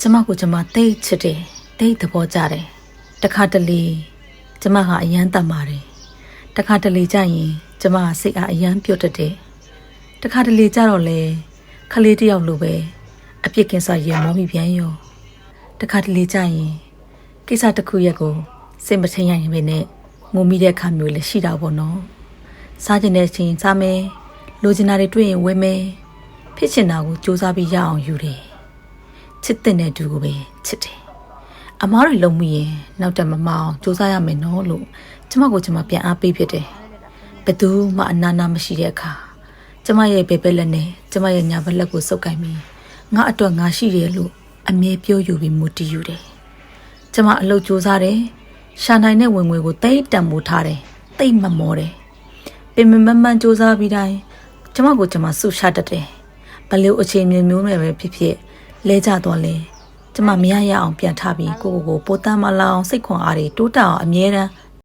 ကျမကိုကျမတိတ်ချစ်တယ်တိတ်သဘောကျတယ်တခါတလေကျမကအယမ်းတတ်ပါတယ်တခါတလေကြရင်ကျမစိတ်အားအယမ်းပြုတ်တတ်တယ်တခါတလေကြတော့လေခလေးတယောက်လိုပဲအပြစ်ကင်းစားရင်မောမိပြန်ရောတခါတလေကြရင်ကိစ္စတစ်ခုရက်ကိုစိတ်မထင်ရရင်ပဲနဲ့ငုံမိတဲ့အခါမျိုးလည်းရှိတာပေါ့နော်စားကျင်တဲ့ချိန်စားမယ်လိုချင်တာတွေတွေ့ရင်ဝယ်မယ်ဖြစ်ချင်တာကိုစူးစမ်းပြီးရအောင်ယူတယ်ချစ်တဲ့သူကိုပဲချစ်တယ်အမားတွေလုံးမိရင်နောက်တက်မမအောင်စူးစမ်းရမယ်နော်လို့ကျမကိုကျမပြန်အားပေးဖြစ်တယ်ဘယ်သူမှအနာနာမရှိတဲ့အခါကျမရဲ့ဘယ်ဘက်လက်နဲ့ကျမရဲ့ညာဘက်လက်ကိုစုပ်ကိုင်ပြီးငါအတွက်ငါရှိတယ်လို့အမြဲပြောယူပြီးမူတည်ယူတယ်ကျမအလုပ်စူးစမ်းတယ်ရှာနိုင်တဲ့ဝင်ငွေကိုတိတ်တန်မိုးထားတယ်တိတ်မမောတယ်ပင်မမှန်စူးစမ်းပြီးတိုင်းကျမကိုကျမဆုရှာတတ်တယ်ဘလို့အချိန်မျိုးနဲ့ပဲဖြစ်ဖြစ်လဲကြတော့လဲကျမမရရအောင်ပြန်ထားပြီးကိုပိုတမ်းမလောင်စိတ်ခွန်အားတွေတိုးတက်အောင်အမြဲတမ်း